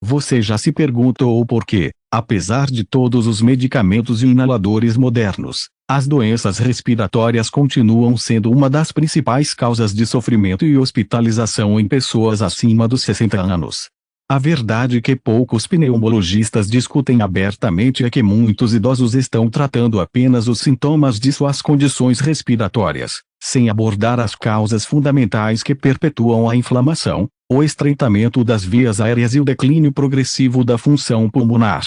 Você já se perguntou por quê, apesar de todos os medicamentos e inaladores modernos, as doenças respiratórias continuam sendo uma das principais causas de sofrimento e hospitalização em pessoas acima dos 60 anos? A verdade que poucos pneumologistas discutem abertamente é que muitos idosos estão tratando apenas os sintomas de suas condições respiratórias, sem abordar as causas fundamentais que perpetuam a inflamação, o estreitamento das vias aéreas e o declínio progressivo da função pulmonar.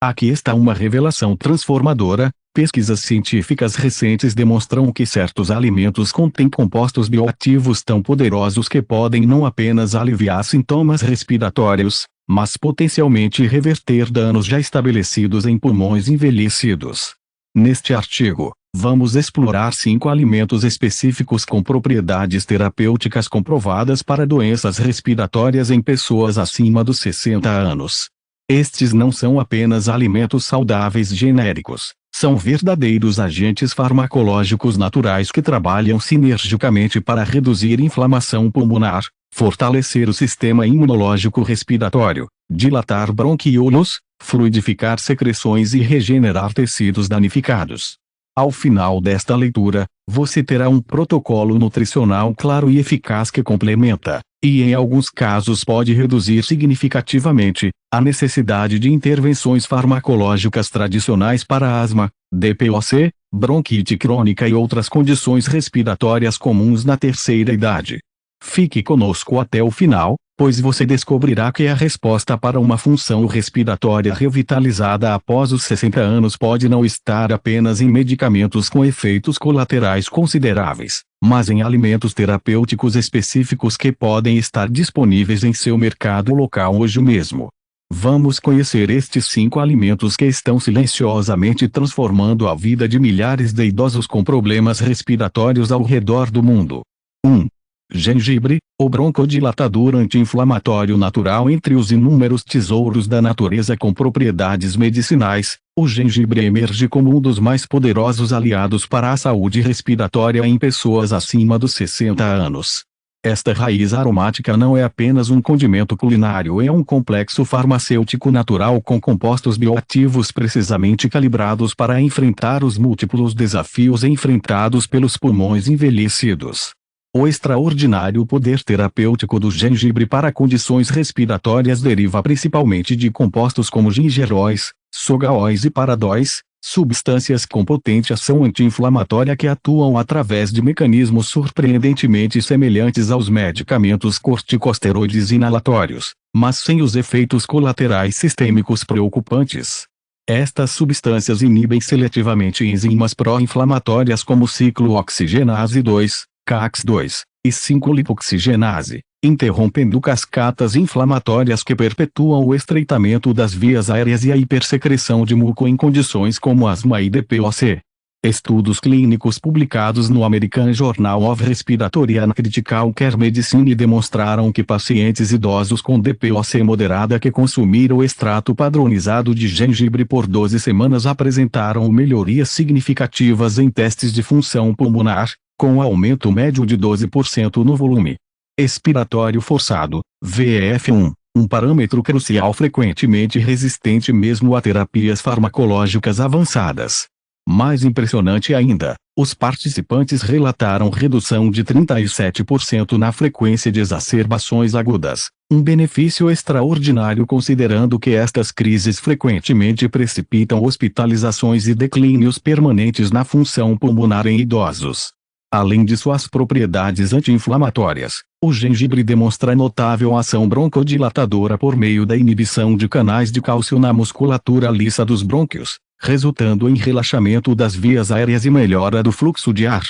Aqui está uma revelação transformadora. Pesquisas científicas recentes demonstram que certos alimentos contêm compostos bioativos tão poderosos que podem não apenas aliviar sintomas respiratórios, mas potencialmente reverter danos já estabelecidos em pulmões envelhecidos. Neste artigo, vamos explorar 5 alimentos específicos com propriedades terapêuticas comprovadas para doenças respiratórias em pessoas acima dos 60 anos. Estes não são apenas alimentos saudáveis genéricos. São verdadeiros agentes farmacológicos naturais que trabalham sinergicamente para reduzir inflamação pulmonar, fortalecer o sistema imunológico respiratório, dilatar bronquíolos, fluidificar secreções e regenerar tecidos danificados. Ao final desta leitura, você terá um protocolo nutricional claro e eficaz que complementa, e em alguns casos pode reduzir significativamente, a necessidade de intervenções farmacológicas tradicionais para asma, DPOC, bronquite crônica e outras condições respiratórias comuns na terceira idade. Fique conosco até o final, pois você descobrirá que a resposta para uma função respiratória revitalizada após os 60 anos pode não estar apenas em medicamentos com efeitos colaterais consideráveis, mas em alimentos terapêuticos específicos que podem estar disponíveis em seu mercado local hoje mesmo. Vamos conhecer estes 5 alimentos que estão silenciosamente transformando a vida de milhares de idosos com problemas respiratórios ao redor do mundo. 1. Gengibre, o broncodilatador anti-inflamatório natural. Entre os inúmeros tesouros da natureza com propriedades medicinais, o gengibre emerge como um dos mais poderosos aliados para a saúde respiratória em pessoas acima dos 60 anos. Esta raiz aromática não é apenas um condimento culinário, é um complexo farmacêutico natural com compostos bioativos precisamente calibrados para enfrentar os múltiplos desafios enfrentados pelos pulmões envelhecidos. O extraordinário poder terapêutico do gengibre para condições respiratórias deriva principalmente de compostos como gingeróis, sogaóis e paradóis, substâncias com potente ação anti-inflamatória que atuam através de mecanismos surpreendentemente semelhantes aos medicamentos corticosteroides inalatórios, mas sem os efeitos colaterais sistêmicos preocupantes. Estas substâncias inibem seletivamente enzimas pró-inflamatórias como ciclooxigenase 2, CAX2, e 5-lipoxigenase, interrompendo cascatas inflamatórias que perpetuam o estreitamento das vias aéreas e a hipersecreção de muco em condições como asma e DPOC. Estudos clínicos publicados no American Journal of Respiratory and Critical Care Medicine demonstraram que pacientes idosos com DPOC moderada que consumiram extrato padronizado de gengibre por 12 semanas apresentaram melhorias significativas em testes de função pulmonar, com aumento médio de 12% no volume expiratório forçado, VEF1, um parâmetro crucial frequentemente resistente mesmo a terapias farmacológicas avançadas. Mais impressionante ainda, os participantes relataram redução de 37% na frequência de exacerbações agudas, um benefício extraordinário considerando que estas crises frequentemente precipitam hospitalizações e declínios permanentes na função pulmonar em idosos. Além de suas propriedades anti-inflamatórias, o gengibre demonstra notável ação broncodilatadora por meio da inibição de canais de cálcio na musculatura lisa dos brônquios, resultando em relaxamento das vias aéreas e melhora do fluxo de ar.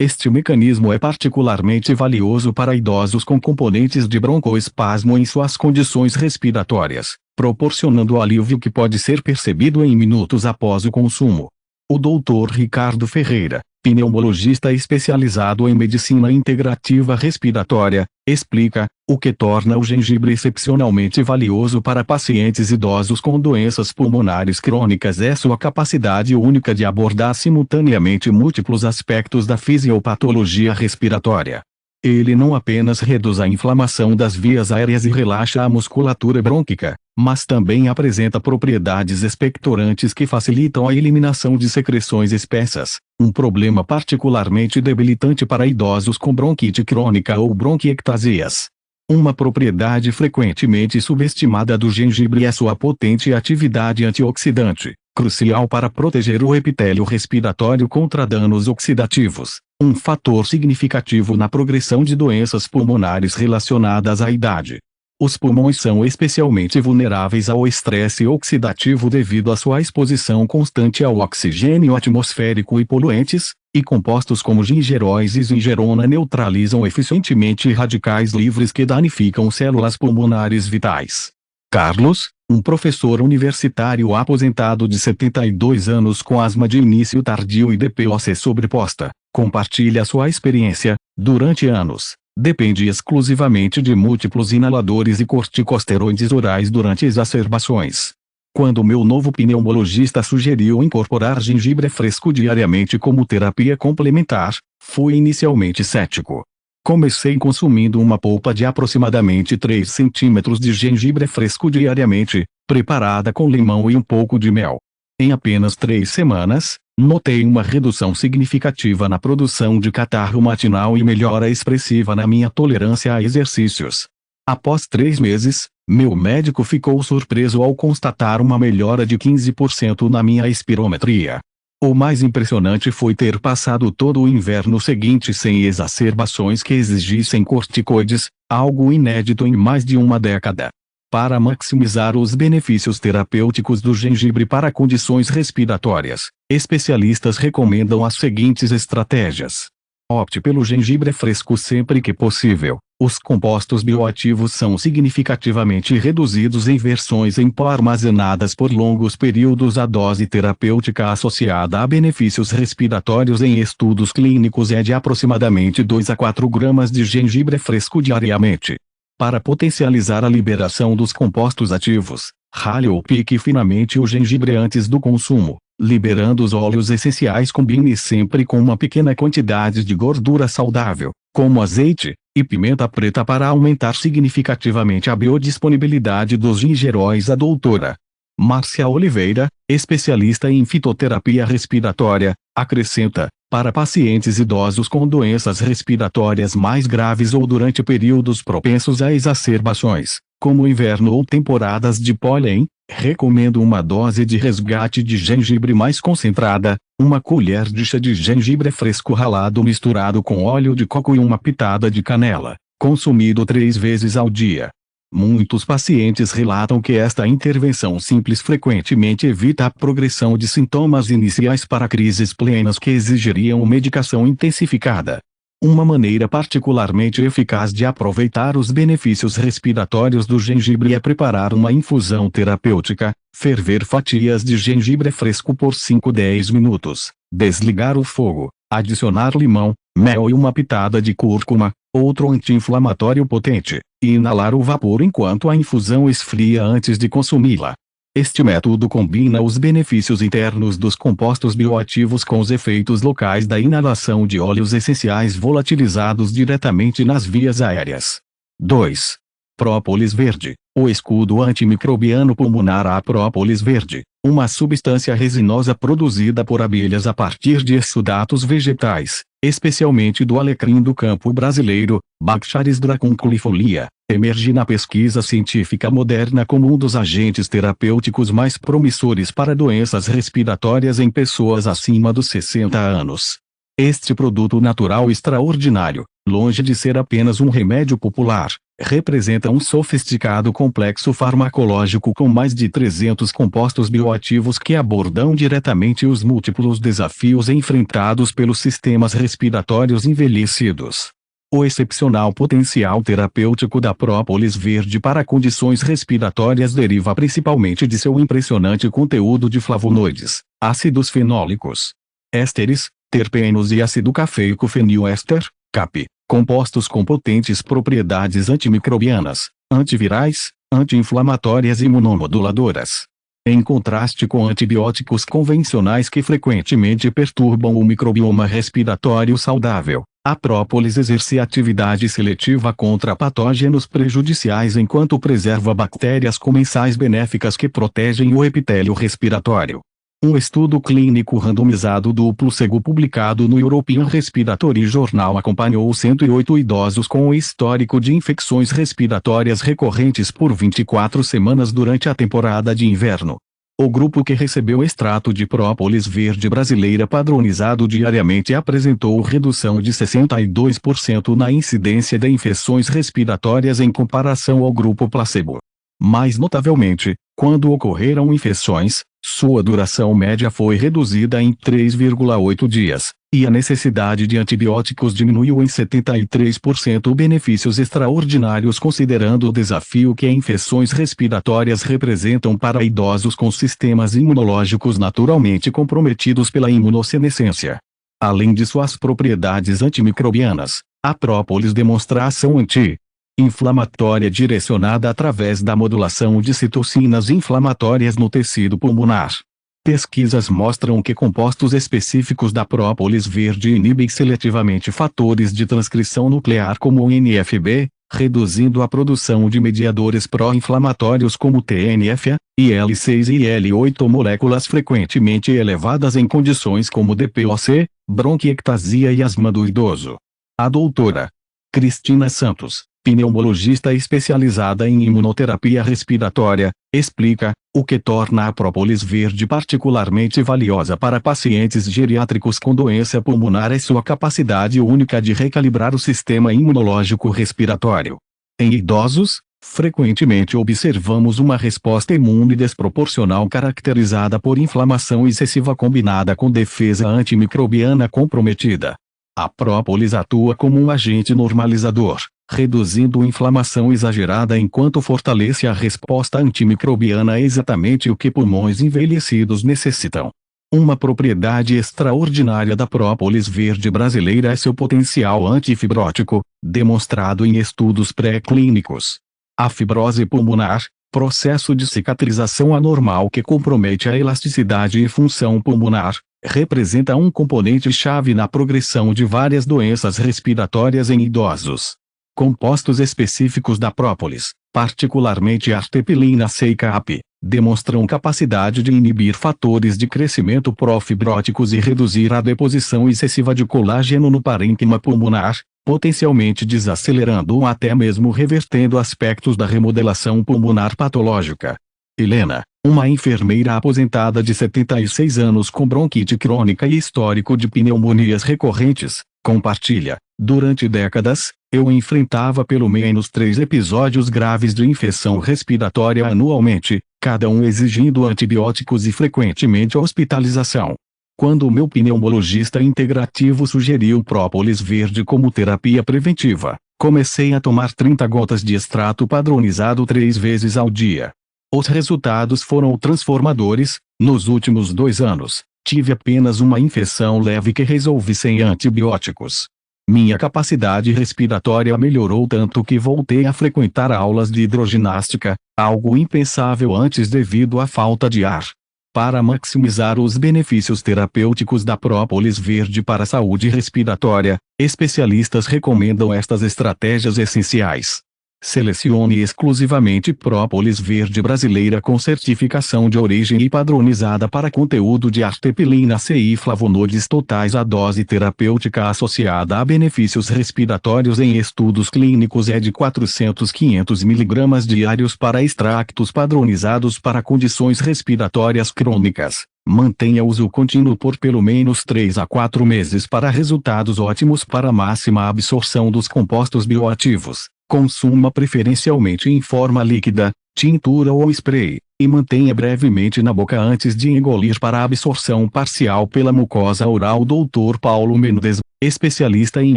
Este mecanismo é particularmente valioso para idosos com componentes de broncoespasmo em suas condições respiratórias, proporcionando alívio que pode ser percebido em minutos após o consumo. O Dr. Ricardo Ferreira, pneumologista especializado em medicina integrativa respiratória, explica o que torna o gengibre excepcionalmente valioso para pacientes idosos com doenças pulmonares crônicas é sua capacidade única de abordar simultaneamente múltiplos aspectos da fisiopatologia respiratória. Ele não apenas reduz a inflamação das vias aéreas e relaxa a musculatura brônquica, mas também apresenta propriedades expectorantes que facilitam a eliminação de secreções espessas, um problema particularmente debilitante para idosos com bronquite crônica ou bronquiectasias. Uma propriedade frequentemente subestimada do gengibre é sua potente atividade antioxidante, crucial para proteger o epitélio respiratório contra danos oxidativos, um fator significativo na progressão de doenças pulmonares relacionadas à idade. Os pulmões são especialmente vulneráveis ao estresse oxidativo devido à sua exposição constante ao oxigênio atmosférico e poluentes, e compostos como gingeróis e gingerona neutralizam eficientemente radicais livres que danificam células pulmonares vitais. Carlos, um professor universitário aposentado de 72 anos com asma de início tardio e DPOC sobreposta, compartilha sua experiência. Durante anos, depende exclusivamente de múltiplos inaladores e corticosteroides orais durante exacerbações. Quando meu novo pneumologista sugeriu incorporar gengibre fresco diariamente como terapia complementar, fui inicialmente cético. Comecei consumindo uma polpa de aproximadamente 3 centímetros de gengibre fresco diariamente, preparada com limão e um pouco de mel. Em apenas 3 semanas, notei uma redução significativa na produção de catarro matinal e melhora expressiva na minha tolerância a exercícios. Após 3 meses, meu médico ficou surpreso ao constatar uma melhora de 15% na minha espirometria. O mais impressionante foi ter passado todo o inverno seguinte sem exacerbações que exigissem corticoides, algo inédito em mais de uma década. Para maximizar os benefícios terapêuticos do gengibre para condições respiratórias, especialistas recomendam as seguintes estratégias. Opte pelo gengibre fresco sempre que possível. Os compostos bioativos são significativamente reduzidos em versões em pó armazenadas por longos períodos. A dose terapêutica associada a benefícios respiratórios em estudos clínicos é de aproximadamente 2 a 4 gramas de gengibre fresco diariamente. Para potencializar a liberação dos compostos ativos, rale ou pique finamente o gengibre antes do consumo, liberando os óleos essenciais. Combine sempre com uma pequena quantidade de gordura saudável, como azeite e pimenta preta para aumentar significativamente a biodisponibilidade dos gingeróis. A doutora Márcia Oliveira, especialista em fitoterapia respiratória, acrescenta: para pacientes idosos com doenças respiratórias mais graves ou durante períodos propensos a exacerbações, como inverno ou temporadas de pólen, recomendo uma dose de resgate de gengibre mais concentrada, uma colher de chá de gengibre fresco ralado misturado com óleo de coco e uma pitada de canela, consumido 3 vezes ao dia. Muitos pacientes relatam que esta intervenção simples frequentemente evita a progressão de sintomas iniciais para crises plenas que exigiriam medicação intensificada. Uma maneira particularmente eficaz de aproveitar os benefícios respiratórios do gengibre é preparar uma infusão terapêutica, ferver fatias de gengibre fresco por 5-10 minutos, desligar o fogo, adicionar limão, mel e uma pitada de cúrcuma, outro anti-inflamatório potente, e inalar o vapor enquanto a infusão esfria antes de consumi-la. Este método combina os benefícios internos dos compostos bioativos com os efeitos locais da inalação de óleos essenciais volatilizados diretamente nas vias aéreas. 2. Própolis verde, o escudo antimicrobiano pulmonar. A própolis verde, uma substância resinosa produzida por abelhas a partir de exudatos vegetais, especialmente do alecrim do campo brasileiro, Baccharis dracunculifolia, emerge na pesquisa científica moderna como um dos agentes terapêuticos mais promissores para doenças respiratórias em pessoas acima dos 60 anos. Este produto natural extraordinário, longe de ser apenas um remédio popular, representa um sofisticado complexo farmacológico com mais de 300 compostos bioativos que abordam diretamente os múltiplos desafios enfrentados pelos sistemas respiratórios envelhecidos. O excepcional potencial terapêutico da própolis verde para condições respiratórias deriva principalmente de seu impressionante conteúdo de flavonoides, ácidos fenólicos, ésteres, terpenos e ácido cafeico feniléster, CAP, compostos com potentes propriedades antimicrobianas, antivirais, anti-inflamatórias e imunomoduladoras. Em contraste com antibióticos convencionais que frequentemente perturbam o microbioma respiratório saudável, A própolis exerce atividade seletiva contra patógenos prejudiciais enquanto preserva bactérias comensais benéficas que protegem o epitélio respiratório. Um estudo clínico randomizado duplo cego publicado no European Respiratory Journal acompanhou 108 idosos com histórico de infecções respiratórias recorrentes por 24 semanas durante a temporada de inverno. O grupo que recebeu extrato de própolis verde brasileira padronizado diariamente apresentou redução de 62% na incidência de infecções respiratórias em comparação ao grupo placebo. Mais notavelmente, quando ocorreram infecções, sua duração média foi reduzida em 3,8 dias, e a necessidade de antibióticos diminuiu em 73%. Benefícios extraordinários considerando o desafio que infecções respiratórias representam para idosos com sistemas imunológicos naturalmente comprometidos pela imunossenescência. Além de suas propriedades antimicrobianas, a própolis demonstra ação anti-inflamatória direcionada através da modulação de citocinas inflamatórias no tecido pulmonar. Pesquisas mostram que compostos específicos da própolis verde inibem seletivamente fatores de transcrição nuclear como o NFB, reduzindo a produção de mediadores pró-inflamatórios como TNF, IL-6 e IL-8, moléculas frequentemente elevadas em condições como DPOC, bronquiectasia e asma do idoso. A doutora Cristina Santos, pneumologista especializada em imunoterapia respiratória, explica o que torna a própolis verde particularmente valiosa para pacientes geriátricos com doença pulmonar é sua capacidade única de recalibrar o sistema imunológico respiratório. Em idosos, frequentemente observamos uma resposta imune desproporcional caracterizada por inflamação excessiva combinada com defesa antimicrobiana comprometida. A própolis atua como um agente normalizador, reduzindo a inflamação exagerada enquanto fortalece a resposta antimicrobiana, exatamente o que pulmões envelhecidos necessitam. Uma propriedade extraordinária da própolis verde brasileira é seu potencial antifibrótico, demonstrado em estudos pré-clínicos. A fibrose pulmonar, processo de cicatrização anormal que compromete a elasticidade e função pulmonar, representa um componente-chave na progressão de várias doenças respiratórias em idosos. Compostos específicos da própolis, particularmente a artepilina C e CAP, demonstram capacidade de inibir fatores de crescimento profibróticos e reduzir a deposição excessiva de colágeno no parênquima pulmonar, potencialmente desacelerando ou até mesmo revertendo aspectos da remodelação pulmonar patológica. Helena, uma enfermeira aposentada de 76 anos com bronquite crônica e histórico de pneumonias recorrentes, compartilha: durante décadas, eu enfrentava pelo menos 3 episódios graves de infecção respiratória anualmente, cada um exigindo antibióticos e frequentemente hospitalização. Quando o meu pneumologista integrativo sugeriu própolis verde como terapia preventiva, comecei a tomar 30 gotas de extrato padronizado 3 vezes ao dia. Os resultados foram transformadores. Nos últimos 2 anos, tive apenas uma infecção leve que resolvi sem antibióticos. Minha capacidade respiratória melhorou tanto que voltei a frequentar aulas de hidroginástica, algo impensável antes devido à falta de ar. Para maximizar os benefícios terapêuticos da própolis verde para a saúde respiratória, especialistas recomendam estas estratégias essenciais. Selecione exclusivamente própolis verde brasileira com certificação de origem e padronizada para conteúdo de artepilina C e flavonoides totais. A dose terapêutica associada a benefícios respiratórios em estudos clínicos é de 400-500 mg diários para extractos padronizados para condições respiratórias crônicas. Mantenha uso contínuo por pelo menos 3 a 4 meses para resultados ótimos para máxima absorção dos compostos bioativos. Consuma preferencialmente em forma líquida, tintura ou spray, e mantenha brevemente na boca antes de engolir para absorção parcial pela mucosa oral. Dr. Paulo Mendes, especialista em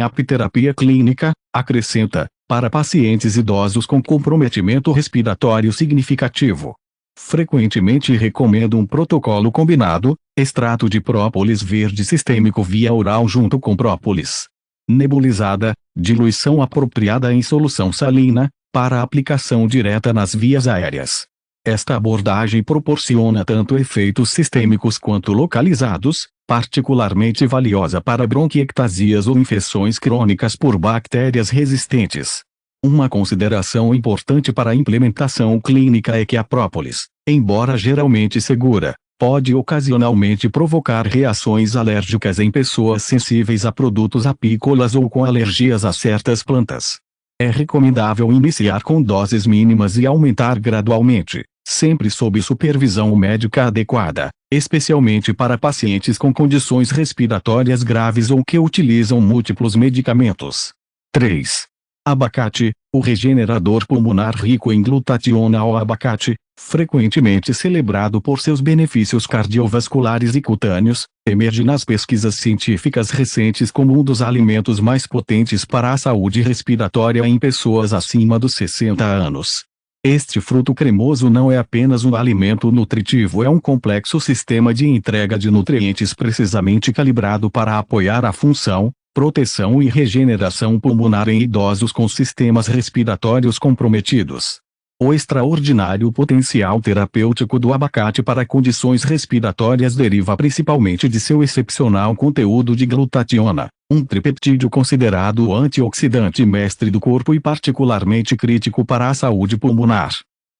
apiterapia clínica, acrescenta: para pacientes idosos com comprometimento respiratório significativo, frequentemente recomendo um protocolo combinado, extrato de própolis verde sistêmico via oral junto com própolis nebulizada, diluição apropriada em solução salina, para aplicação direta nas vias aéreas. Esta abordagem proporciona tanto efeitos sistêmicos quanto localizados, particularmente valiosa para bronquiectasias ou infecções crônicas por bactérias resistentes. Uma consideração importante para a implementação clínica é que a própolis, embora geralmente segura, pode ocasionalmente provocar reações alérgicas em pessoas sensíveis a produtos apícolas ou com alergias a certas plantas. É recomendável iniciar com doses mínimas e aumentar gradualmente, sempre sob supervisão médica adequada, especialmente para pacientes com condições respiratórias graves ou que utilizam múltiplos medicamentos. 3. Abacate, o regenerador pulmonar rico em glutationa. O abacate, frequentemente celebrado por seus benefícios cardiovasculares e cutâneos, emerge nas pesquisas científicas recentes como um dos alimentos mais potentes para a saúde respiratória em pessoas acima dos 60 anos. Este fruto cremoso não é apenas um alimento nutritivo, é um complexo sistema de entrega de nutrientes precisamente calibrado para apoiar a função, proteção e regeneração pulmonar em idosos com sistemas respiratórios comprometidos. O extraordinário potencial terapêutico do abacate para condições respiratórias deriva principalmente de seu excepcional conteúdo de glutationa, um tripeptídeo considerado o antioxidante mestre do corpo e particularmente crítico para a saúde pulmonar.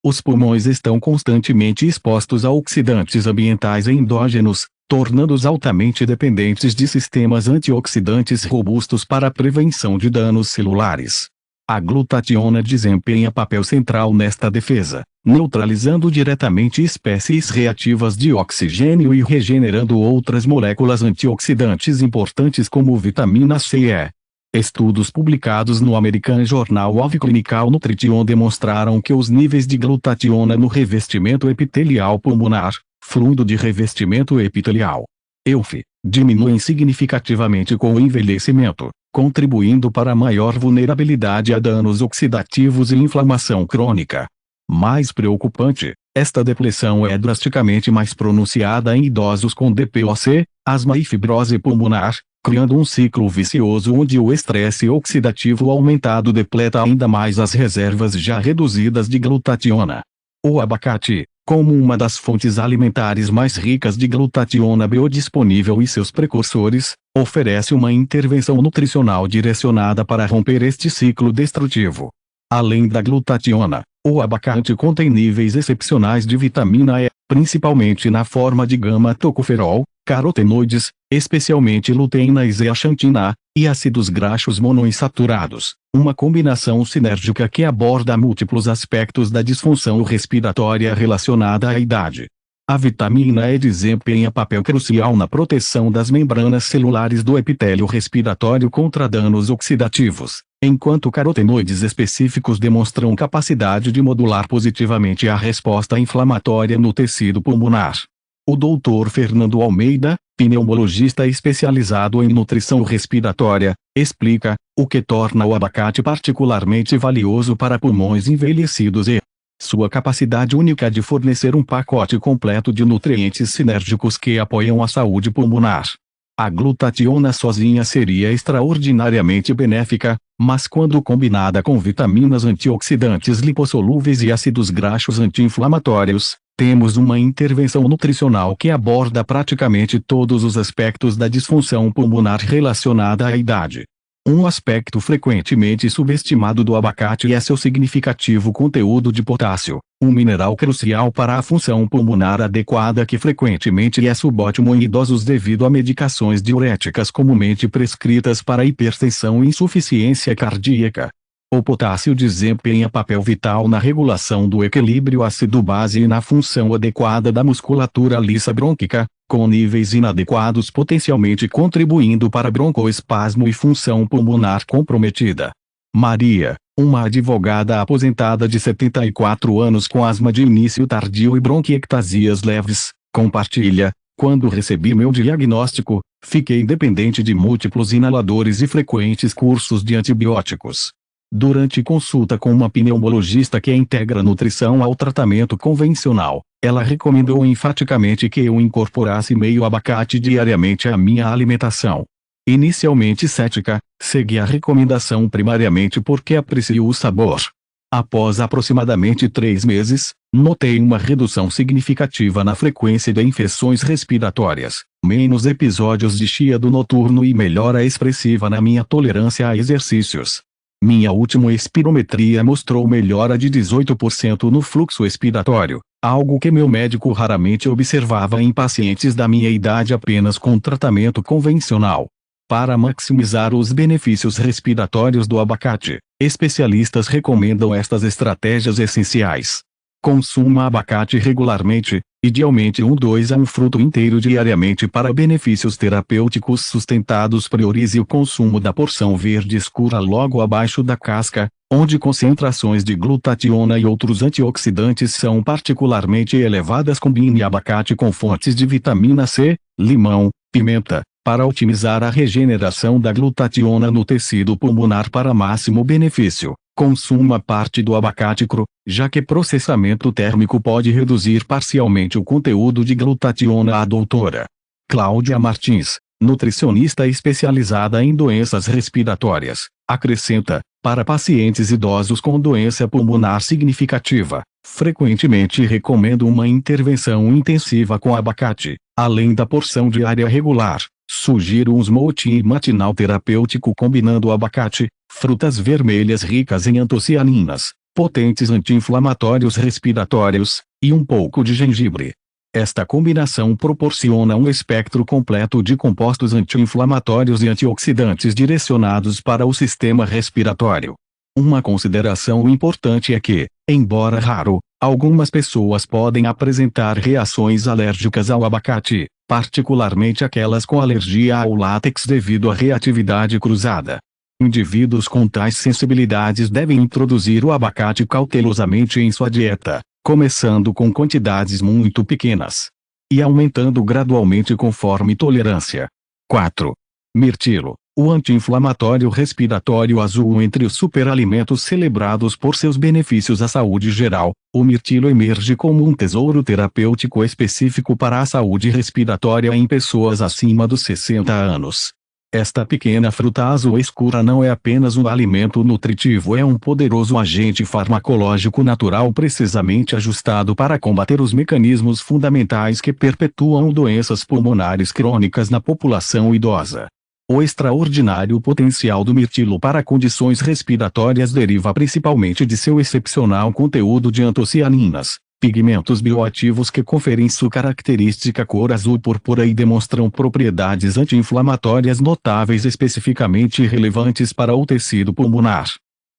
Os pulmões estão constantemente expostos a oxidantes ambientais e endógenos, tornando-os altamente dependentes de sistemas antioxidantes robustos para a prevenção de danos celulares. A glutationa desempenha papel central nesta defesa, neutralizando diretamente espécies reativas de oxigênio e regenerando outras moléculas antioxidantes importantes como vitamina C e E. Estudos publicados no American Journal of Clinical Nutrition demonstraram que os níveis de glutationa no revestimento epitelial pulmonar, fluido de revestimento epitelial, EUF, diminuem significativamente com o envelhecimento, contribuindo para maior vulnerabilidade a danos oxidativos e inflamação crônica. Mais preocupante, esta depressão é drasticamente mais pronunciada em idosos com DPOC, asma e fibrose pulmonar, criando um ciclo vicioso onde o estresse oxidativo aumentado depleta ainda mais as reservas já reduzidas de glutationa. O abacate, como uma das fontes alimentares mais ricas de glutationa biodisponível e seus precursores, oferece uma intervenção nutricional direcionada para romper este ciclo destrutivo. Além da glutationa, o abacate contém níveis excepcionais de vitamina E, principalmente na forma de gama-tocoferol, carotenoides, especialmente luteína e zeaxantina, e ácidos graxos monoinsaturados, uma combinação sinérgica que aborda múltiplos aspectos da disfunção respiratória relacionada à idade. A vitamina E desempenha papel crucial na proteção das membranas celulares do epitélio respiratório contra danos oxidativos, enquanto carotenoides específicos demonstram capacidade de modular positivamente a resposta inflamatória no tecido pulmonar. O Dr. Fernando Almeida, pneumologista especializado em nutrição respiratória, explica o que torna o abacate particularmente valioso para pulmões envelhecidos e sua capacidade única de fornecer um pacote completo de nutrientes sinérgicos que apoiam a saúde pulmonar. A glutationa sozinha seria extraordinariamente benéfica, mas quando combinada com vitaminas antioxidantes lipossolúveis e ácidos graxos anti-inflamatórios, temos uma intervenção nutricional que aborda praticamente todos os aspectos da disfunção pulmonar relacionada à idade. Um aspecto frequentemente subestimado do abacate é seu significativo conteúdo de potássio, um mineral crucial para a função pulmonar adequada que frequentemente é subótimo em idosos devido a medicações diuréticas comumente prescritas para hipertensão e insuficiência cardíaca. O potássio desempenha papel vital na regulação do equilíbrio ácido-base e na função adequada da musculatura lisa brônquica, com níveis inadequados potencialmente contribuindo para broncoespasmo e função pulmonar comprometida. Maria, uma advogada aposentada de 74 anos com asma de início tardio e bronquiectasias leves, compartilha: quando recebi meu diagnóstico, fiquei dependente de múltiplos inaladores e frequentes cursos de antibióticos. Durante consulta com uma pneumologista que integra nutrição ao tratamento convencional, ela recomendou enfaticamente que eu incorporasse meio abacate diariamente à minha alimentação. Inicialmente cética, segui a recomendação primariamente porque aprecio o sabor. Após aproximadamente 3 meses, notei uma redução significativa na frequência de infecções respiratórias, menos episódios de chiado noturno e melhora expressiva na minha tolerância a exercícios. Minha última espirometria mostrou melhora de 18% no fluxo expiratório, algo que meu médico raramente observava em pacientes da minha idade apenas com tratamento convencional. Para maximizar os benefícios respiratórios do abacate, especialistas recomendam estas estratégias essenciais. Consuma abacate regularmente, idealmente 2 a 1 fruto inteiro diariamente para benefícios terapêuticos sustentados. Priorize o consumo da porção verde escura logo abaixo da casca, onde concentrações de glutationa e outros antioxidantes são particularmente elevadas. Combine abacate com fontes de vitamina C, limão, pimenta, para otimizar a regeneração da glutationa no tecido pulmonar para máximo benefício. Consuma parte do abacate cru, já que processamento térmico pode reduzir parcialmente o conteúdo de glutationa. A doutora Cláudia Martins, nutricionista especializada em doenças respiratórias, acrescenta: para pacientes idosos com doença pulmonar significativa, frequentemente recomendo uma intervenção intensiva com abacate, além da porção diária regular. Sugiro um smoothie matinal terapêutico combinando abacate, frutas vermelhas ricas em antocianinas, potentes anti-inflamatórios respiratórios, e um pouco de gengibre. Esta combinação proporciona um espectro completo de compostos anti-inflamatórios e antioxidantes direcionados para o sistema respiratório. Uma consideração importante é que, embora raro, algumas pessoas podem apresentar reações alérgicas ao abacate, particularmente aquelas com alergia ao látex devido à reatividade cruzada. Indivíduos com tais sensibilidades devem introduzir o abacate cautelosamente em sua dieta, começando com quantidades muito pequenas e aumentando gradualmente conforme tolerância. 4. Mirtilo, o anti-inflamatório respiratório azul. Entre os superalimentos celebrados por seus benefícios à saúde geral, o mirtilo emerge como um tesouro terapêutico específico para a saúde respiratória em pessoas acima dos 60 anos. Esta pequena fruta azul escura não é apenas um alimento nutritivo, é um poderoso agente farmacológico natural precisamente ajustado para combater os mecanismos fundamentais que perpetuam doenças pulmonares crônicas na população idosa. O extraordinário potencial do mirtilo para condições respiratórias deriva principalmente de seu excepcional conteúdo de antocianinas, pigmentos bioativos que conferem sua característica cor azul púrpura e demonstram propriedades anti-inflamatórias notáveis especificamente relevantes para o tecido pulmonar.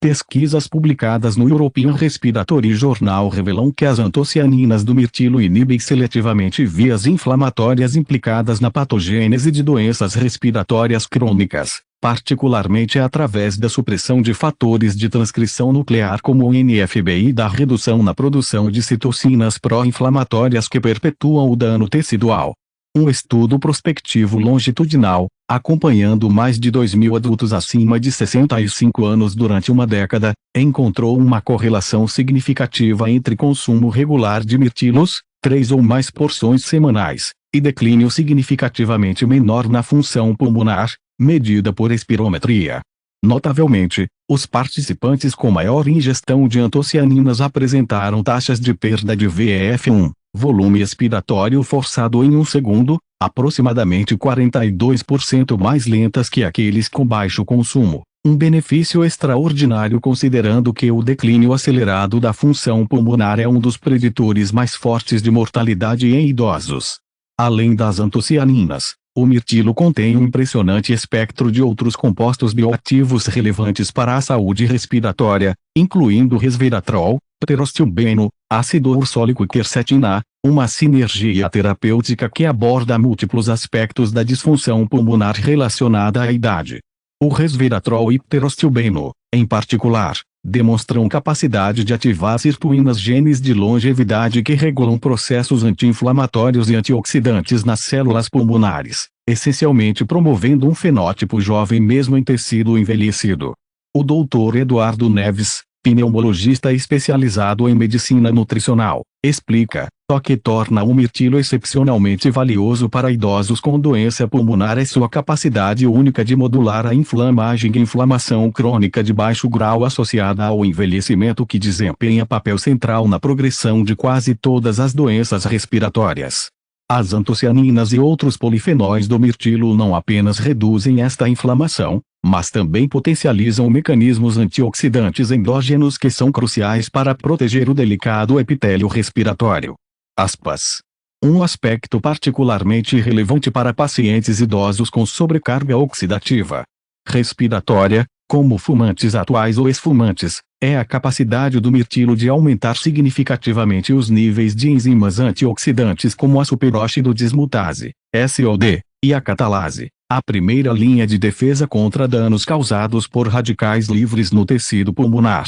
Pesquisas publicadas no European Respiratory Journal revelam que as antocianinas do mirtilo inibem seletivamente vias inflamatórias implicadas na patogênese de doenças respiratórias crônicas, particularmente através da supressão de fatores de transcrição nuclear como o NFB e da redução na produção de citocinas pró-inflamatórias que perpetuam o dano tecidual. Um estudo prospectivo longitudinal, acompanhando mais de 2.000 adultos acima de 65 anos durante uma década, encontrou uma correlação significativa entre consumo regular de mirtilos, 3 ou mais porções semanais, e declínio significativamente menor na função pulmonar, medida por espirometria. Notavelmente, os participantes com maior ingestão de antocianinas apresentaram taxas de perda de VEF1, volume expiratório forçado em 1 segundo, aproximadamente 42% mais lentas que aqueles com baixo consumo, um benefício extraordinário considerando que o declínio acelerado da função pulmonar é um dos preditores mais fortes de mortalidade em idosos. Além das antocianinas, o mirtilo contém um impressionante espectro de outros compostos bioativos relevantes para a saúde respiratória, incluindo resveratrol, pterostilbeno, ácido ursólico e quercetina, uma sinergia terapêutica que aborda múltiplos aspectos da disfunção pulmonar relacionada à idade. O resveratrol e pterostilbeno, em particular, demonstram capacidade de ativar sirtuínas, genes de longevidade que regulam processos anti-inflamatórios e antioxidantes nas células pulmonares, essencialmente promovendo um fenótipo jovem mesmo em tecido envelhecido. O Dr. Eduardo Neves, pneumologista especializado em medicina nutricional, explica: o que torna o mirtilo excepcionalmente valioso para idosos com doença pulmonar é sua capacidade única de modular a inflamação crônica de baixo grau associada ao envelhecimento, que desempenha papel central na progressão de quase todas as doenças respiratórias. As antocianinas e outros polifenóis do mirtilo não apenas reduzem esta inflamação, mas também potencializam mecanismos antioxidantes endógenos que são cruciais para proteger o delicado epitélio respiratório. Aspas. Um aspecto particularmente relevante para pacientes idosos com sobrecarga oxidativa respiratória, como fumantes atuais ou ex-fumantes, é a capacidade do mirtilo de aumentar significativamente os níveis de enzimas antioxidantes como a superóxido dismutase, SOD, e a catalase, a primeira linha de defesa contra danos causados por radicais livres no tecido pulmonar.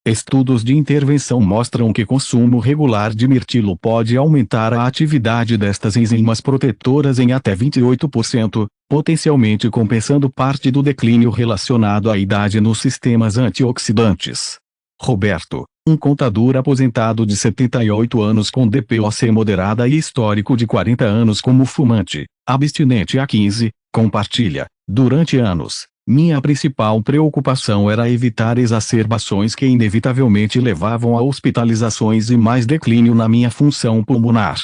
Estudos de intervenção mostram que consumo regular de mirtilo pode aumentar a atividade destas enzimas protetoras em até 28%, potencialmente compensando parte do declínio relacionado à idade nos sistemas antioxidantes. Roberto, um contador aposentado de 78 anos com DPOC moderada e histórico de 40 anos como fumante, abstinente há 15, compartilha: durante anos, minha principal preocupação era evitar exacerbações que inevitavelmente levavam a hospitalizações e mais declínio na minha função pulmonar.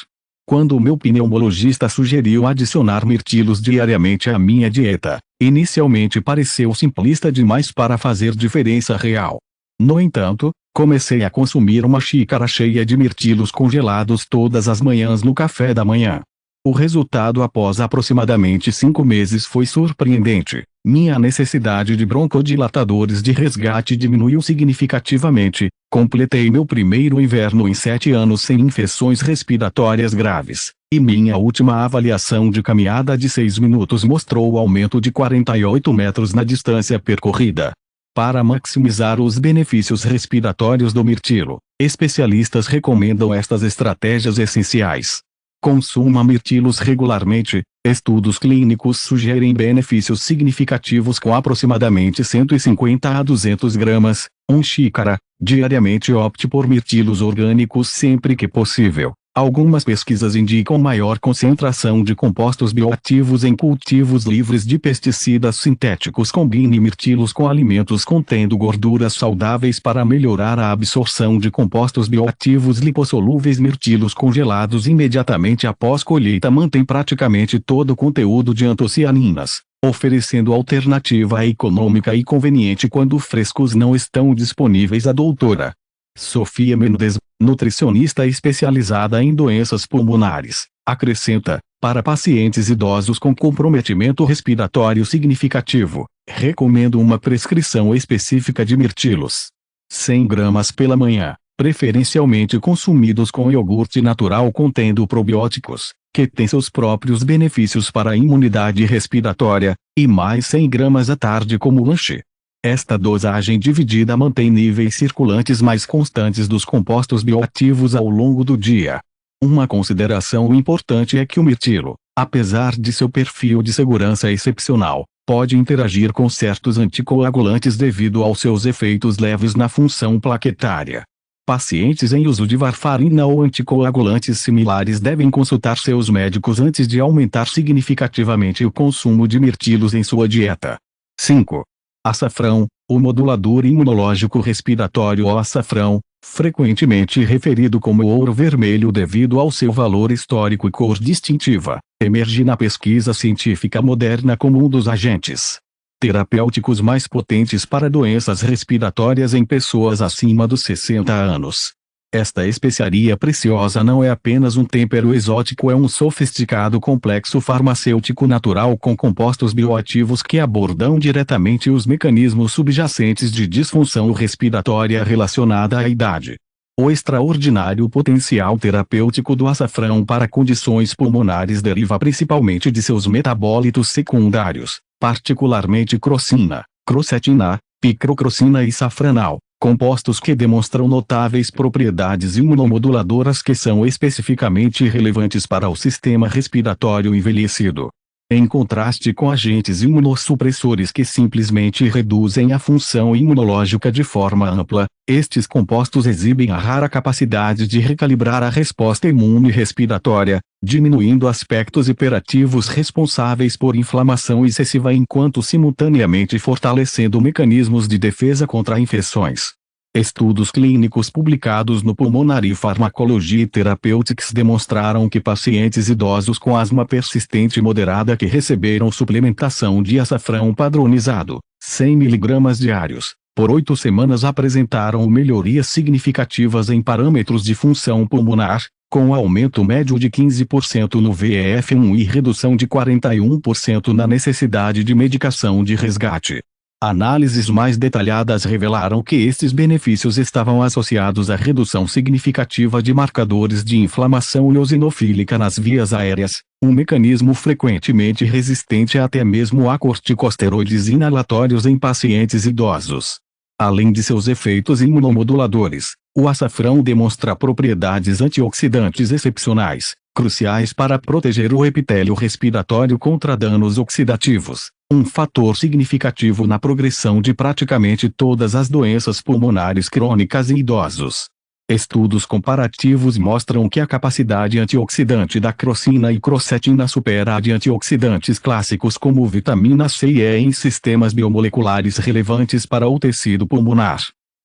Quando o meu pneumologista sugeriu adicionar mirtilos diariamente à minha dieta, inicialmente pareceu simplista demais para fazer diferença real. No entanto, comecei a consumir uma xícara cheia de mirtilos congelados todas as manhãs no café da manhã. O resultado após aproximadamente 5 meses foi surpreendente. Minha necessidade de broncodilatadores de resgate diminuiu significativamente. Completei meu primeiro inverno em 7 anos sem infecções respiratórias graves, e minha última avaliação de caminhada de 6 minutos mostrou o aumento de 48 metros na distância percorrida. Para maximizar os benefícios respiratórios do mirtilo, especialistas recomendam estas estratégias essenciais. Consuma mirtilos regularmente. Estudos clínicos sugerem benefícios significativos com aproximadamente 150 a 200 gramas, 1 xícara, diariamente. Opte por mirtilos orgânicos sempre que possível. Algumas pesquisas indicam maior concentração de compostos bioativos em cultivos livres de pesticidas sintéticos. Combine mirtilos com alimentos contendo gorduras saudáveis para melhorar a absorção de compostos bioativos lipossolúveis. Mirtilos congelados imediatamente após colheita mantêm praticamente todo o conteúdo de antocianinas, oferecendo alternativa econômica e conveniente quando frescos não estão disponíveis. A doutora Sofia Mendes, nutricionista especializada em doenças pulmonares, acrescenta: para pacientes idosos com comprometimento respiratório significativo, recomendo uma prescrição específica de mirtilos. 100 gramas pela manhã, preferencialmente consumidos com iogurte natural contendo probióticos, que tem seus próprios benefícios para a imunidade respiratória, e mais 100 gramas à tarde como lanche. Esta dosagem dividida mantém níveis circulantes mais constantes dos compostos bioativos ao longo do dia. Uma consideração importante é que o mirtilo, apesar de seu perfil de segurança excepcional, pode interagir com certos anticoagulantes devido aos seus efeitos leves na função plaquetária. Pacientes em uso de varfarina ou anticoagulantes similares devem consultar seus médicos antes de aumentar significativamente o consumo de mirtilos em sua dieta. 5. Açafrão, o modulador imunológico respiratório ou açafrão, frequentemente referido como ouro vermelho devido ao seu valor histórico e cor distintiva, emerge na pesquisa científica moderna como um dos agentes terapêuticos mais potentes para doenças respiratórias em pessoas acima dos 60 anos. Esta especiaria preciosa não é apenas um tempero exótico, é um sofisticado complexo farmacêutico natural com compostos bioativos que abordam diretamente os mecanismos subjacentes de disfunção respiratória relacionada à idade. O extraordinário potencial terapêutico do açafrão para condições pulmonares deriva principalmente de seus metabólitos secundários, particularmente crocina, crocetina, picrocrocina e safranal, compostos que demonstram notáveis propriedades imunomoduladoras que são especificamente relevantes para o sistema respiratório envelhecido. Em contraste com agentes imunossupressores que simplesmente reduzem a função imunológica de forma ampla, estes compostos exibem a rara capacidade de recalibrar a resposta imune respiratória, diminuindo aspectos hiperativos responsáveis por inflamação excessiva enquanto simultaneamente fortalecendo mecanismos de defesa contra infecções. Estudos clínicos publicados no Pulmonary Pharmacology Therapeutics demonstraram que pacientes idosos com asma persistente moderada que receberam suplementação de açafrão padronizado, 100 mg diários, por 8 semanas apresentaram melhorias significativas em parâmetros de função pulmonar, com aumento médio de 15% no VEF1 e redução de 41% na necessidade de medicação de resgate. Análises mais detalhadas revelaram que estes benefícios estavam associados à redução significativa de marcadores de inflamação eosinofílica nas vias aéreas, um mecanismo frequentemente resistente até mesmo a corticosteroides inalatórios em pacientes idosos. Além de seus efeitos imunomoduladores, o açafrão demonstra propriedades antioxidantes excepcionais, cruciais para proteger o epitélio respiratório contra danos oxidativos, um fator significativo na progressão de praticamente todas as doenças pulmonares crônicas em idosos. Estudos comparativos mostram que a capacidade antioxidante da crocina e crocetina supera a de antioxidantes clássicos como vitamina C e E em sistemas biomoleculares relevantes para o tecido pulmonar.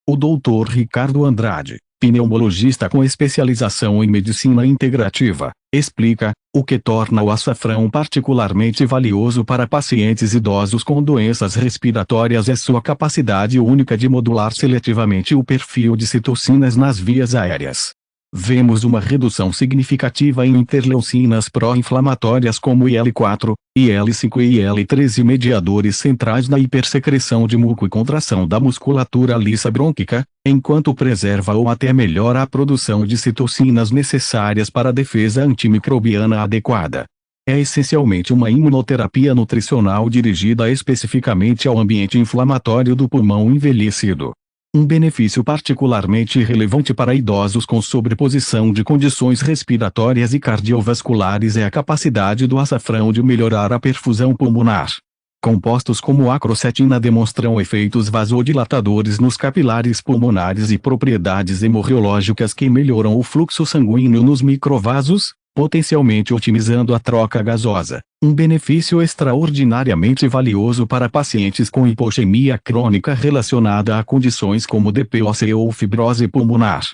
O Dr. Ricardo Andrade, pneumologista com especialização em medicina integrativa, explica o que torna o açafrão particularmente valioso para pacientes idosos com doenças respiratórias é sua capacidade única de modular seletivamente o perfil de citocinas nas vias aéreas. Vemos uma redução significativa em interleucinas pró-inflamatórias como IL-4, IL-5 e IL-13 mediadores centrais na hipersecreção de muco e contração da musculatura lisa brônquica, enquanto preserva ou até melhora a produção de citocinas necessárias para a defesa antimicrobiana adequada. É essencialmente uma imunoterapia nutricional dirigida especificamente ao ambiente inflamatório do pulmão envelhecido. Um benefício particularmente relevante para idosos com sobreposição de condições respiratórias e cardiovasculares é a capacidade do açafrão de melhorar a perfusão pulmonar. Compostos como a crocetina demonstram efeitos vasodilatadores nos capilares pulmonares e propriedades hemorreológicas que melhoram o fluxo sanguíneo nos microvasos, potencialmente otimizando a troca gasosa, um benefício extraordinariamente valioso para pacientes com hipoxemia crônica relacionada a condições como DPOC ou fibrose pulmonar.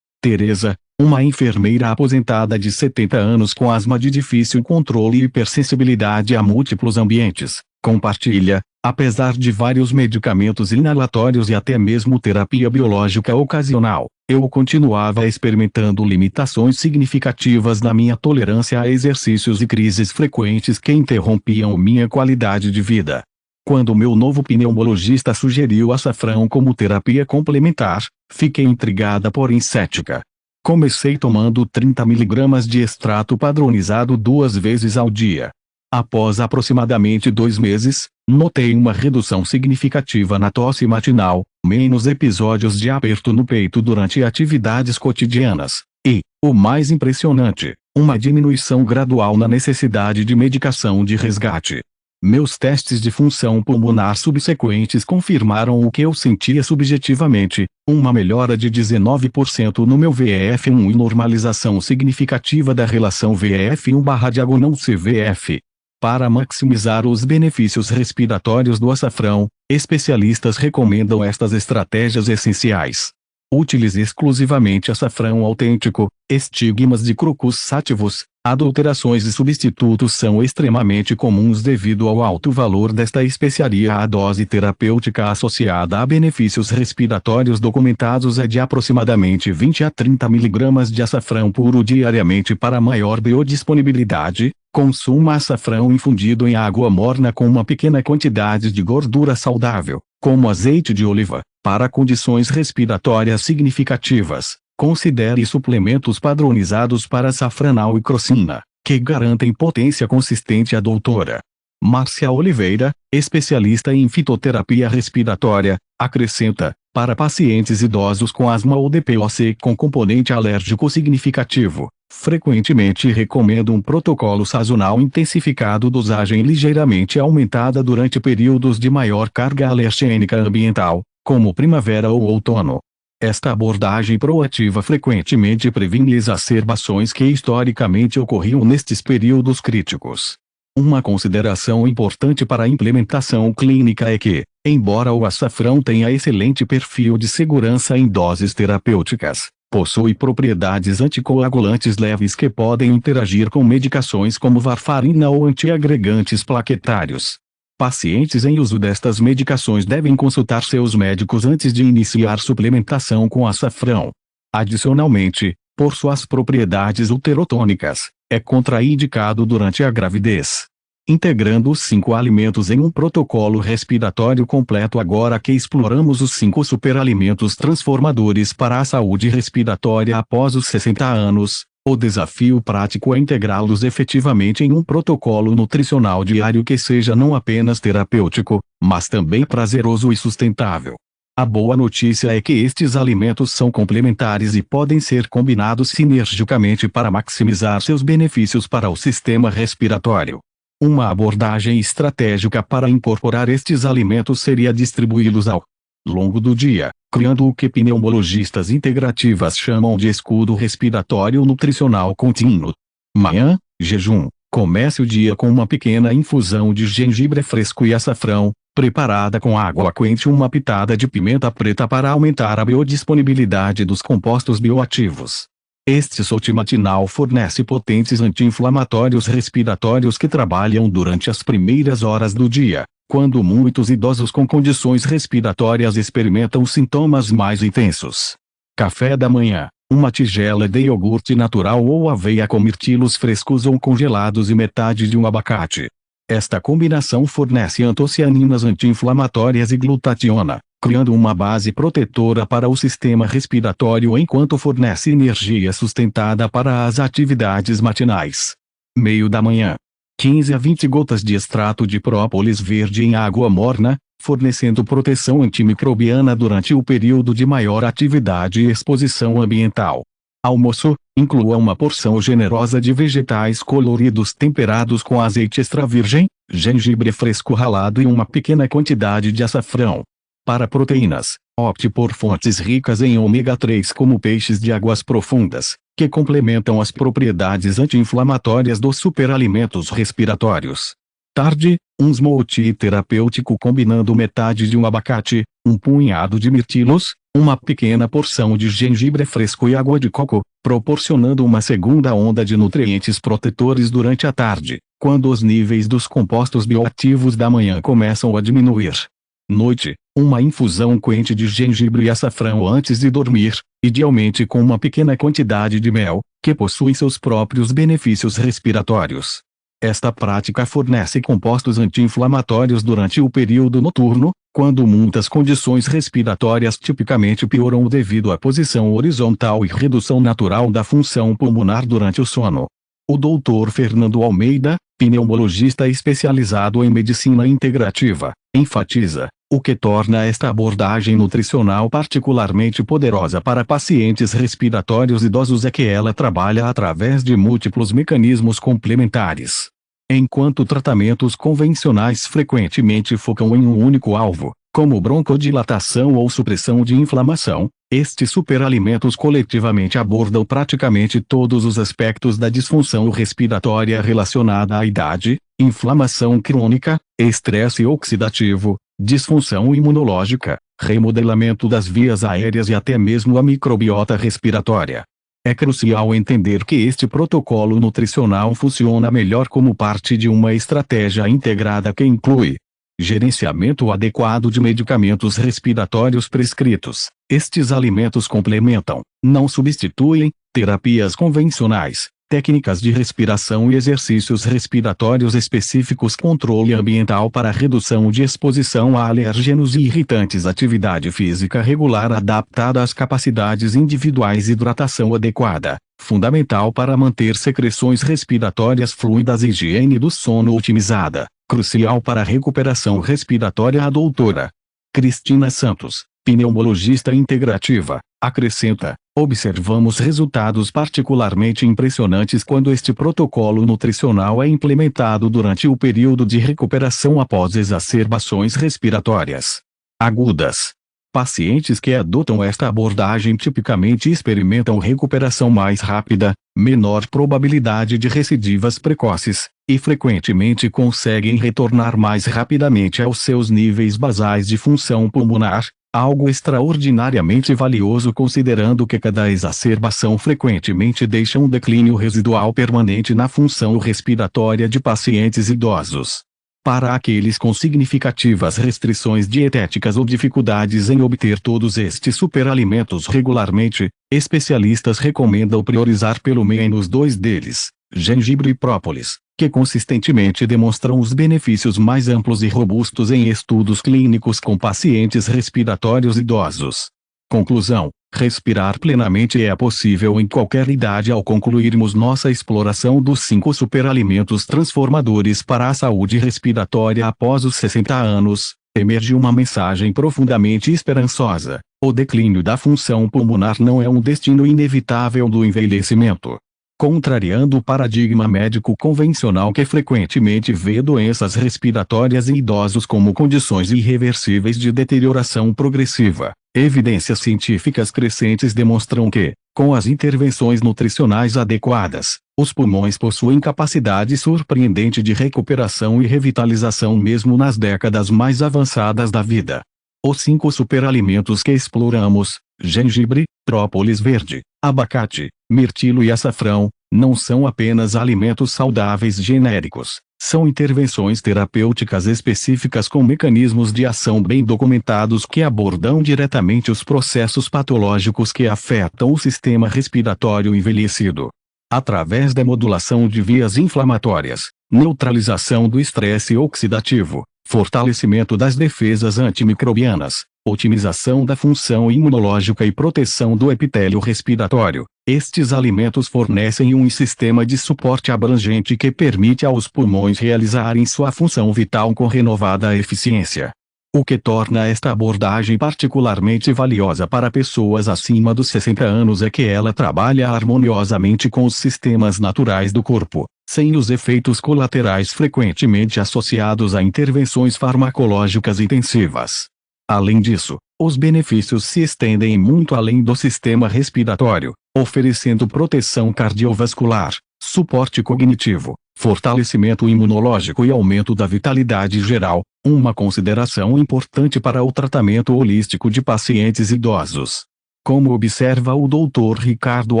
Teresa, uma enfermeira aposentada de 70 anos com asma de difícil controle e hipersensibilidade a múltiplos ambientes, compartilha, apesar de vários medicamentos inalatórios e até mesmo terapia biológica ocasional, eu continuava experimentando limitações significativas na minha tolerância a exercícios e crises frequentes que interrompiam minha qualidade de vida. Quando meu novo pneumologista sugeriu açafrão como terapia complementar, fiquei intrigada porém cética. Comecei tomando 30 mg de extrato padronizado 2 vezes ao dia. Após aproximadamente 2 meses, notei uma redução significativa na tosse matinal, menos episódios de aperto no peito durante atividades cotidianas, e, o mais impressionante, uma diminuição gradual na necessidade de medicação de resgate. Meus testes de função pulmonar subsequentes confirmaram o que eu sentia subjetivamente, uma melhora de 19% no meu VEF1 e normalização significativa da relação VEF1/CVF. Para maximizar os benefícios respiratórios do açafrão, especialistas recomendam estas estratégias essenciais. Utilize exclusivamente açafrão autêntico. Estigmas de Crocus sativus, adulterações e substitutos são extremamente comuns devido ao alto valor desta especiaria. A dose terapêutica associada a benefícios respiratórios documentados é de aproximadamente 20 a 30 mg de açafrão puro diariamente. Para maior biodisponibilidade, consuma açafrão infundido em água morna com uma pequena quantidade de gordura saudável, como azeite de oliva. Para condições respiratórias significativas, considere suplementos padronizados para açafranal e crocina, que garantem potência consistente. A doutora Márcia Oliveira, especialista em fitoterapia respiratória, acrescenta, para pacientes idosos com asma ou DPOC com componente alérgico significativo, Frequentemente recomendo um protocolo sazonal intensificado, dosagem ligeiramente aumentada durante períodos de maior carga alergênica ambiental, como primavera ou outono. Esta abordagem proativa frequentemente previne exacerbações que historicamente ocorriam nestes períodos críticos. Uma consideração importante para a implementação clínica é que, embora o açafrão tenha excelente perfil de segurança em doses terapêuticas, possui propriedades anticoagulantes leves que podem interagir com medicações como varfarina ou antiagregantes plaquetários. Pacientes em uso destas medicações devem consultar seus médicos antes de iniciar suplementação com açafrão. Adicionalmente, por suas propriedades uterotônicas, é contraindicado durante a gravidez. Integrando os 5 alimentos em um protocolo respiratório completo. Agora que exploramos os 5 superalimentos transformadores para a saúde respiratória após os 60 anos, o desafio prático é integrá-los efetivamente em um protocolo nutricional diário que seja não apenas terapêutico, mas também prazeroso e sustentável. A boa notícia é que estes alimentos são complementares e podem ser combinados sinergicamente para maximizar seus benefícios para o sistema respiratório. Uma abordagem estratégica para incorporar estes alimentos seria distribuí-los ao longo do dia, criando o que pneumologistas integrativas chamam de escudo respiratório nutricional contínuo. Manhã, jejum. Comece o dia com uma pequena infusão de gengibre fresco e açafrão, preparada com água quente e uma pitada de pimenta preta para aumentar a biodisponibilidade dos compostos bioativos. Este shot matinal fornece potentes anti-inflamatórios respiratórios que trabalham durante as primeiras horas do dia, quando muitos idosos com condições respiratórias experimentam sintomas mais intensos. Café da manhã. Uma tigela de iogurte natural ou aveia com mirtilos frescos ou congelados e metade de um abacate. Esta combinação fornece antocianinas anti-inflamatórias e glutationa, criando uma base protetora para o sistema respiratório enquanto fornece energia sustentada para as atividades matinais. Meio da manhã. 15 a 20 gotas de extrato de própolis verde em água morna, fornecendo proteção antimicrobiana durante o período de maior atividade e exposição ambiental. Almoço. Inclua uma porção generosa de vegetais coloridos temperados com azeite extra virgem, gengibre fresco ralado e uma pequena quantidade de açafrão. Para proteínas, opte por fontes ricas em ômega 3 como peixes de águas profundas, que complementam as propriedades anti-inflamatórias dos superalimentos respiratórios. Tarde, um smoothie terapêutico combinando metade de um abacate, um punhado de mirtilos, uma pequena porção de gengibre fresco e água de coco, proporcionando uma segunda onda de nutrientes protetores durante a tarde, quando os níveis dos compostos bioativos da manhã começam a diminuir. Noite, uma infusão quente de gengibre e açafrão antes de dormir, idealmente com uma pequena quantidade de mel, que possui seus próprios benefícios respiratórios. Esta prática fornece compostos anti-inflamatórios durante o período noturno, quando muitas condições respiratórias tipicamente pioram devido à posição horizontal e redução natural da função pulmonar durante o sono. O Dr. Fernando Almeida, pneumologista especializado em medicina integrativa, enfatiza, o que torna esta abordagem nutricional particularmente poderosa para pacientes respiratórios idosos é que ela trabalha através de múltiplos mecanismos complementares. Enquanto tratamentos convencionais frequentemente focam em um único alvo, como broncodilatação ou supressão de inflamação, estes superalimentos coletivamente abordam praticamente todos os aspectos da disfunção respiratória relacionada à idade, inflamação crônica, estresse oxidativo, disfunção imunológica, remodelamento das vias aéreas e até mesmo a microbiota respiratória. É crucial entender que este protocolo nutricional funciona melhor como parte de uma estratégia integrada que inclui gerenciamento adequado de medicamentos respiratórios prescritos. Estes alimentos complementam, não substituem, terapias convencionais, técnicas de respiração e exercícios respiratórios específicos, controle ambiental para redução de exposição a alérgenos e irritantes, atividade física regular adaptada às capacidades individuais, hidratação adequada, fundamental para manter secreções respiratórias fluidas e higiene do sono otimizada, crucial para a recuperação respiratória. A doutora Cristina Santos, pneumologista integrativa, acrescenta, Observamos resultados particularmente impressionantes quando este protocolo nutricional é implementado durante o período de recuperação após exacerbações respiratórias agudas. Pacientes que adotam esta abordagem tipicamente experimentam recuperação mais rápida, menor probabilidade de recidivas precoces, e frequentemente conseguem retornar mais rapidamente aos seus níveis basais de função pulmonar, algo extraordinariamente valioso considerando que cada exacerbação frequentemente deixa um declínio residual permanente na função respiratória de pacientes idosos. Para aqueles com significativas restrições dietéticas ou dificuldades em obter todos estes superalimentos regularmente, especialistas recomendam priorizar pelo menos 2 deles, gengibre e própolis, que consistentemente demonstram os benefícios mais amplos e robustos em estudos clínicos com pacientes respiratórios idosos. Conclusão: respirar plenamente é possível em qualquer idade. Ao concluirmos nossa exploração dos 5 superalimentos transformadores para a saúde respiratória após os 60 anos, emerge uma mensagem profundamente esperançosa: o declínio da função pulmonar não é um destino inevitável do envelhecimento. Contrariando o paradigma médico convencional que frequentemente vê doenças respiratórias em idosos como condições irreversíveis de deterioração progressiva, evidências científicas crescentes demonstram que, com as intervenções nutricionais adequadas, os pulmões possuem capacidade surpreendente de recuperação e revitalização mesmo nas décadas mais avançadas da vida. Os 5 superalimentos que exploramos, gengibre, própolis verde, abacate, mirtilo e açafrão, não são apenas alimentos saudáveis genéricos, são intervenções terapêuticas específicas com mecanismos de ação bem documentados que abordam diretamente os processos patológicos que afetam o sistema respiratório envelhecido. Através da modulação de vias inflamatórias, neutralização do estresse oxidativo, fortalecimento das defesas antimicrobianas, otimização da função imunológica e proteção do epitélio respiratório, estes alimentos fornecem um sistema de suporte abrangente que permite aos pulmões realizarem sua função vital com renovada eficiência. O que torna esta abordagem particularmente valiosa para pessoas acima dos 60 anos é que ela trabalha harmoniosamente com os sistemas naturais do corpo, sem os efeitos colaterais frequentemente associados a intervenções farmacológicas intensivas. Além disso, os benefícios se estendem muito além do sistema respiratório, oferecendo proteção cardiovascular, suporte cognitivo, fortalecimento imunológico e aumento da vitalidade geral, uma consideração importante para o tratamento holístico de pacientes idosos. Como observa o Dr. Ricardo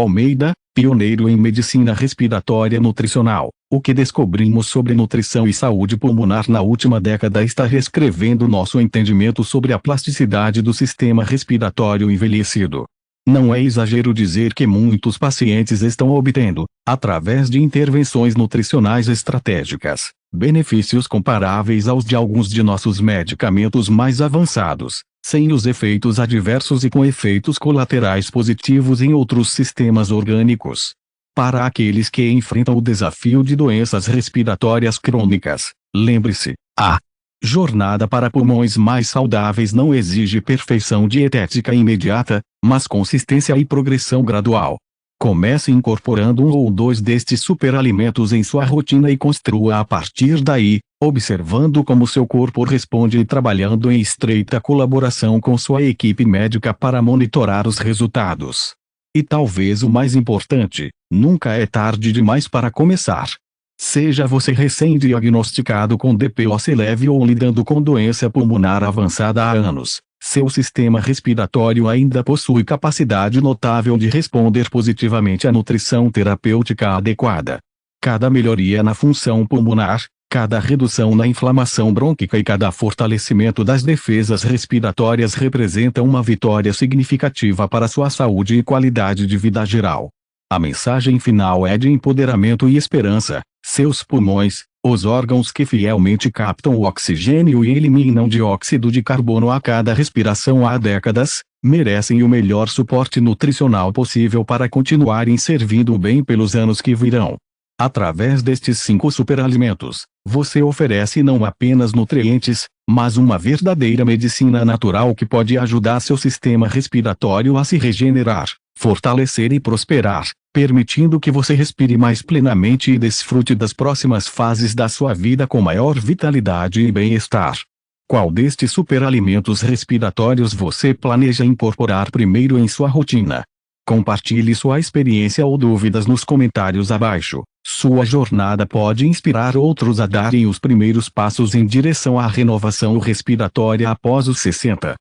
Almeida, pioneiro em medicina respiratória nutricional, o que descobrimos sobre nutrição e saúde pulmonar na última década está reescrevendo nosso entendimento sobre a plasticidade do sistema respiratório envelhecido. Não é exagero dizer que muitos pacientes estão obtendo, através de intervenções nutricionais estratégicas, benefícios comparáveis aos de alguns de nossos medicamentos mais avançados, sem os efeitos adversos e com efeitos colaterais positivos em outros sistemas orgânicos. Para aqueles que enfrentam o desafio de doenças respiratórias crônicas, lembre-se, a jornada para pulmões mais saudáveis não exige perfeição dietética imediata, mas consistência e progressão gradual. Comece incorporando 1 ou 2 destes superalimentos em sua rotina e construa a partir daí, observando como seu corpo responde e trabalhando em estreita colaboração com sua equipe médica para monitorar os resultados. E talvez o mais importante, nunca é tarde demais para começar. Seja você recém-diagnosticado com DPOC leve ou lidando com doença pulmonar avançada há anos, seu sistema respiratório ainda possui capacidade notável de responder positivamente à nutrição terapêutica adequada. Cada melhoria na função pulmonar, cada redução na inflamação brônquica e cada fortalecimento das defesas respiratórias representa uma vitória significativa para sua saúde e qualidade de vida geral. A mensagem final é de empoderamento e esperança. Seus pulmões, os órgãos que fielmente captam o oxigênio e eliminam dióxido de carbono a cada respiração há décadas, merecem o melhor suporte nutricional possível para continuarem servindo bem pelos anos que virão. Através destes 5 superalimentos, você oferece não apenas nutrientes, mas uma verdadeira medicina natural que pode ajudar seu sistema respiratório a se regenerar, fortalecer e prosperar, permitindo que você respire mais plenamente e desfrute das próximas fases da sua vida com maior vitalidade e bem-estar. Qual destes superalimentos respiratórios você planeja incorporar primeiro em sua rotina? Compartilhe sua experiência ou dúvidas nos comentários abaixo. Sua jornada pode inspirar outros a darem os primeiros passos em direção à renovação respiratória após os 60.